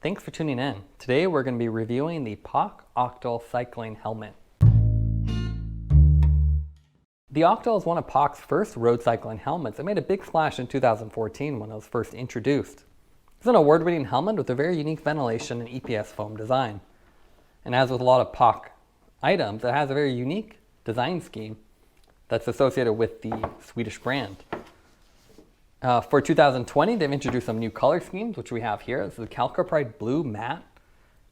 Thanks for tuning in. Today we're going to be reviewing the POC Octal cycling helmet. The Octal is one of POC's first road cycling helmets. It made a big splash in 2014 when it was first introduced. It's an award-winning helmet with a very unique ventilation and EPS foam design. And as with a lot of POC items, it has a very unique design scheme that's associated with the Swedish brand. For 2020, they've introduced some new color schemes, which we have here. This is the Calcopride Blue Matte.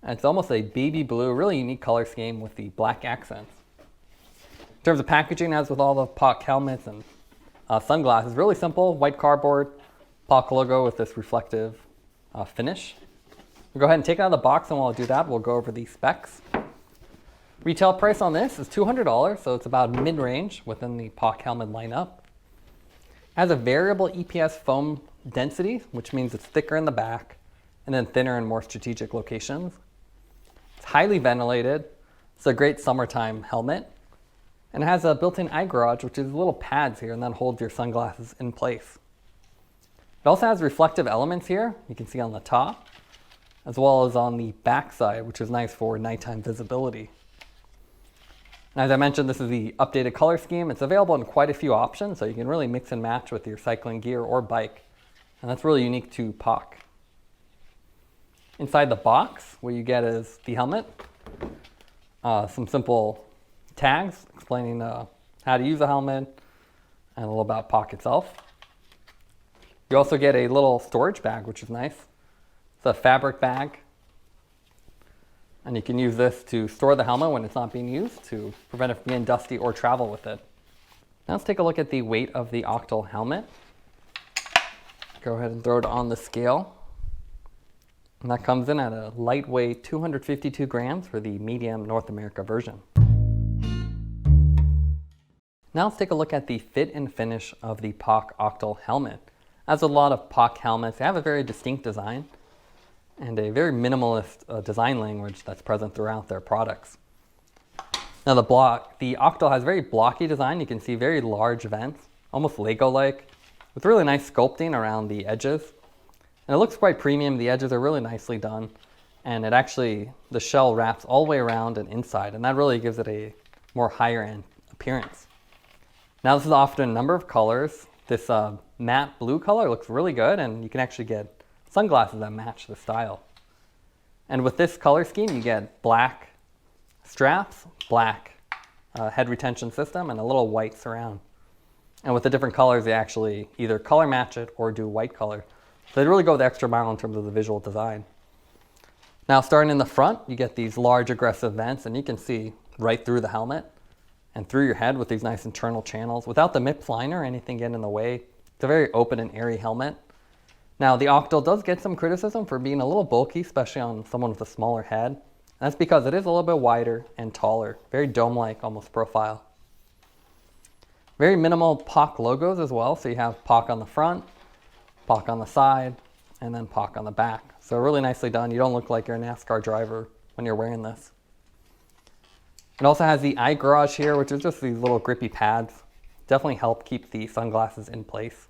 And it's almost a baby blue, really unique color scheme with the black accents. In terms of packaging, as with all the POC helmets and sunglasses, really simple, white cardboard, POC logo with this reflective finish. We'll go ahead and take it out of the box, and while I do that, we'll go over the specs. Retail price on this is $200, so it's about mid-range within the POC helmet lineup. Has a variable EPS foam density, which means it's thicker in the back and then thinner in more strategic locations. It's highly ventilated. It's a great summertime helmet. And it has a built-in eye garage, which is little pads here and then holds your sunglasses in place. It also has reflective elements here, you can see on the top, as well as on the back side, which is nice for nighttime visibility. And as I mentioned, this is the updated color scheme. It's available in quite a few options, so you can really mix and match with your cycling gear or bike. And that's really unique to POC. Inside the box, what you get is the helmet, some simple tags explaining how to use the helmet, and a little about POC itself. You also get a little storage bag, which is nice. It's a fabric bag. And you can use this to store the helmet when it's not being used to prevent it from being dusty or travel with it. Now let's take a look at the weight of the Octal helmet. Go ahead and throw it on the scale. And that comes in at a lightweight 252 grams for the medium North America version. Now let's take a look at the fit and finish of the POC Octal helmet. As with a lot of POC helmets, they have a very distinct design and a very minimalist design language that's present throughout their products. Now the Octal has very blocky design. You can see very large vents, almost Lego-like, with really nice sculpting around the edges. And it looks quite premium. The edges are really nicely done. And the shell wraps all the way around and inside, and that really gives it a more higher end appearance. Now this is offered in a number of colors. This matte blue color looks really good, and you can actually get sunglasses that match the style. And with this color scheme, you get black straps, black head retention system, and a little white surround. And with the different colors, they actually either color match it or do white color. So they really go the extra mile in terms of the visual design. Now starting in the front, you get these large aggressive vents, and you can see right through the helmet and through your head with these nice internal channels. Without the MIPS liner or anything getting in the way, it's a very open and airy helmet. Now the Octal does get some criticism for being a little bulky, especially on someone with a smaller head. And that's because it is a little bit wider and taller, very dome-like almost profile. Very minimal POC logos as well, so you have POC on the front, POC on the side, and then POC on the back. So really nicely done. You don't look like you're a NASCAR driver when you're wearing this. It also has the eye garage here, which is just these little grippy pads. Definitely help keep the sunglasses in place.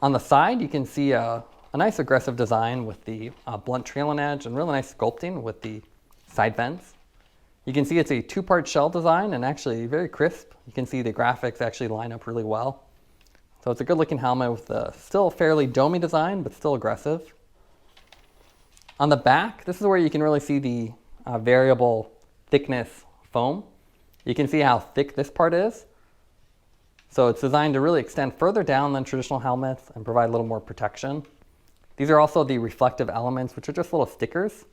On the side, you can see a nice aggressive design with the blunt trailing edge and really nice sculpting with the side vents. You can see it's a two-part shell design and actually very crisp. You can see the graphics actually line up really well. So it's a good-looking helmet with a still fairly domey design, but still aggressive. On the back, this is where you can really see the variable thickness foam. You can see how thick this part is. So it's designed to really extend further down than traditional helmets and provide a little more protection. These are also the reflective elements, which are just little stickers.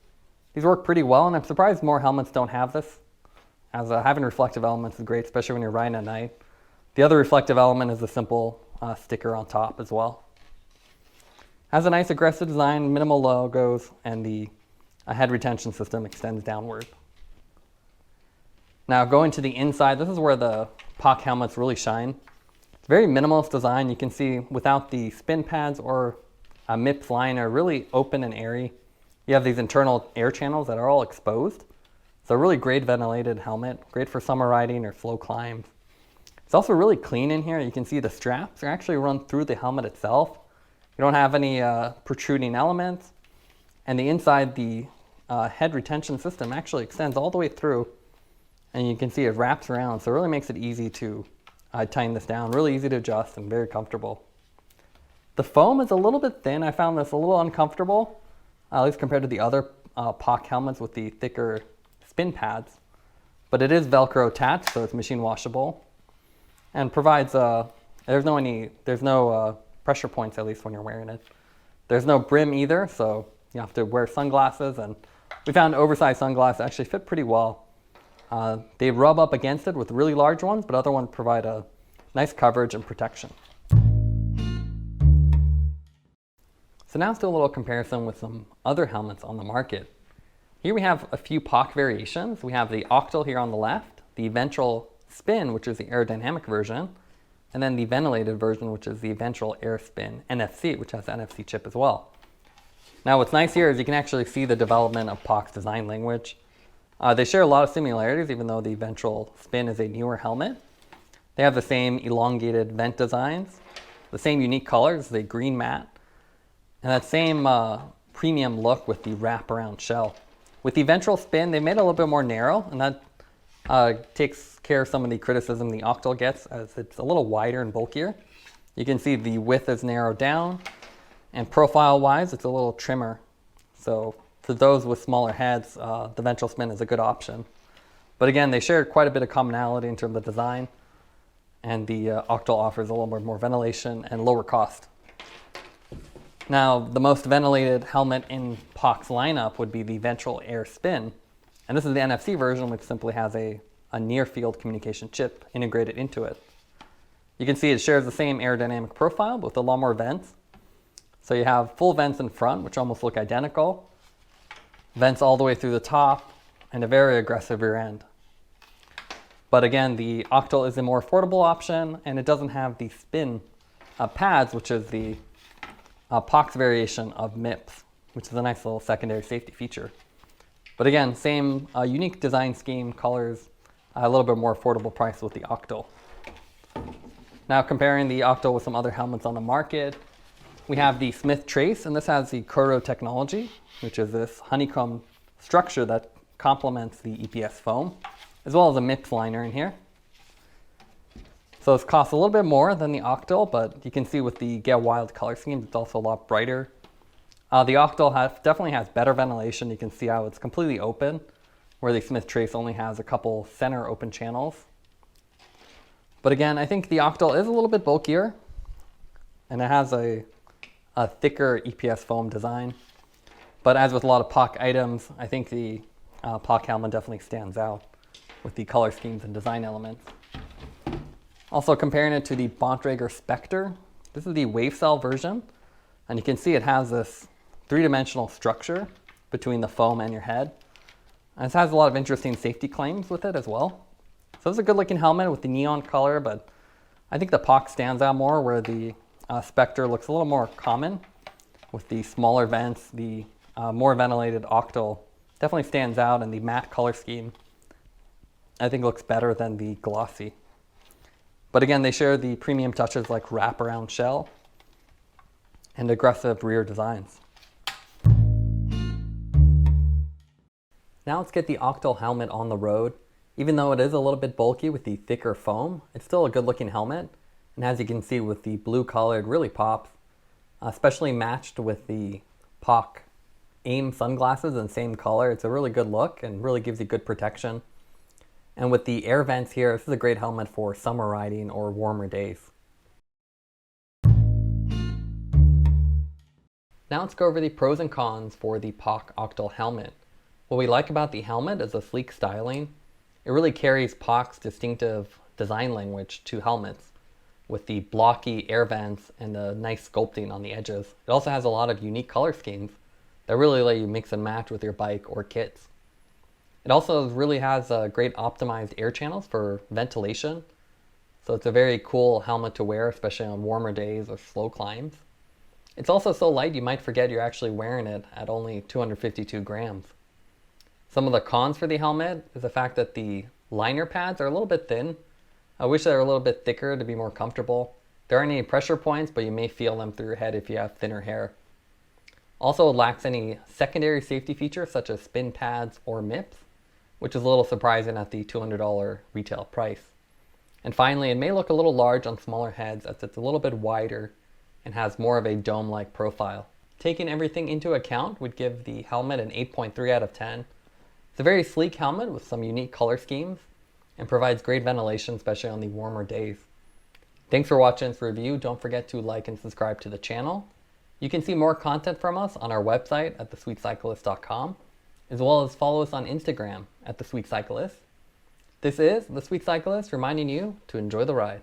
These work pretty well, and I'm surprised more helmets don't have this, as having reflective elements is great, especially when you're riding at night. The other reflective element is a simple sticker on top as well. Has a nice aggressive design, minimal logos, and the head retention system extends downward. Now going to the inside, this is where the POC helmets really shine. It's very minimalist design. You can see without the spin pads or a MIPS liner, really open and airy. You have these internal air channels that are all exposed. It's a really great ventilated helmet, great for summer riding or slow climbs. It's also really clean in here. You can see the straps are actually run through the helmet itself. You don't have any protruding elements. And the inside, the head retention system actually extends all the way through, and you can see it wraps around, so it really makes it easy to tighten this down, really easy to adjust and very comfortable. The foam is a little bit thin. I found this a little uncomfortable, at least compared to the other POC helmets with the thicker spin pads, but it is Velcro attached, so it's machine washable, and provides there's no pressure points, at least when you're wearing it. There's no brim either, so you have to wear sunglasses, and we found oversized sunglasses actually fit pretty well. They rub up against it with really large ones, but other ones provide a nice coverage and protection. So now let's do a little comparison with some other helmets on the market. Here we have a few POC variations. We have the Octal here on the left, the Ventral Spin, which is the aerodynamic version, and then the ventilated version, which is the Ventral Air Spin NFC, which has the NFC chip as well. Now what's nice here is you can actually see the development of POC's design language. They share a lot of similarities, even though the Ventral Spin is a newer helmet. They have the same elongated vent designs, the same unique colors, the green matte, and that same premium look with the wraparound shell. With the Ventral Spin, they made it a little bit more narrow, and that takes care of some of the criticism the Octal gets, as it's a little wider and bulkier. You can see the width is narrowed down, and profile-wise, it's a little trimmer. So for those with smaller heads, the Ventral Spin is a good option. But again, they share quite a bit of commonality in terms of design, and the Octal offers a little bit more ventilation and lower cost. Now, the most ventilated helmet in POC's lineup would be the Ventral Air Spin. And this is the NFC version, which simply has a near-field communication chip integrated into it. You can see it shares the same aerodynamic profile, but with a lot more vents. So you have full vents in front, which almost look identical, vents all the way through the top, and a very aggressive rear end. But again, the Octal is a more affordable option, and it doesn't have the spin pads, which is the POC's variation of MIPS, which is a nice little secondary safety feature. But again, same unique design scheme, colors, a little bit more affordable price with the Octal. Now comparing the Octal with some other helmets on the market, we have the Smith Trace, and this has the Kuro technology, which is this honeycomb structure that complements the EPS foam, as well as a MIPS liner in here. So this costs a little bit more than the Octal, but you can see with the Get Wild color scheme, it's also a lot brighter. The Octal definitely has better ventilation. You can see how it's completely open, where the Smith Trace only has a couple center open channels. But again, I think the Octal is a little bit bulkier, and it has a thicker EPS foam design. But as with a lot of POC items, I think the POC helmet definitely stands out with the color schemes and design elements. Also comparing it to the Bontrager Specter, this is the wave cell version, and you can see it has this three-dimensional structure between the foam and your head. And it has a lot of interesting safety claims with it as well. So it's a good looking helmet with the neon color, but I think the POC stands out more, where the Specter looks a little more common with the smaller vents. The more ventilated Octal definitely stands out, and the matte color scheme I think looks better than the glossy. But again, they share the premium touches like wraparound shell and aggressive rear designs. Now let's get the Octal helmet on the road. Even though it is a little bit bulky with the thicker foam, it's still a good looking helmet. And as you can see with the blue color, it really pops, especially matched with the POC AIM sunglasses in the same color. It's a really good look and really gives you good protection. And with the air vents here, this is a great helmet for summer riding or warmer days. Now let's go over the pros and cons for the POC Octal helmet. What we like about the helmet is the sleek styling. It really carries POC's distinctive design language to helmets, with the blocky air vents and the nice sculpting on the edges. It also has a lot of unique color schemes that really let you mix and match with your bike or kits. It also really has great optimized air channels for ventilation. So it's a very cool helmet to wear, especially on warmer days or slow climbs. It's also so light you might forget you're actually wearing it at only 252 grams. Some of the cons for the helmet is the fact that the liner pads are a little bit thin. I wish they were a little bit thicker to be more comfortable. There aren't any pressure points, but you may feel them through your head if you have thinner hair. Also, it lacks any secondary safety features such as spin pads or MIPS, which is a little surprising at the $200 retail price. And finally, it may look a little large on smaller heads as it's a little bit wider and has more of a dome-like profile. Taking everything into account would give the helmet an 8.3 out of 10. It's a very sleek helmet with some unique color schemes and provides great ventilation, especially on the warmer days. Thanks for watching this review. Don't forget to like and subscribe to the channel. You can see more content from us on our website at thesweetcyclist.com, as well as follow us on Instagram at thesweetcyclist. This is The Sweet Cyclist reminding you to enjoy the ride.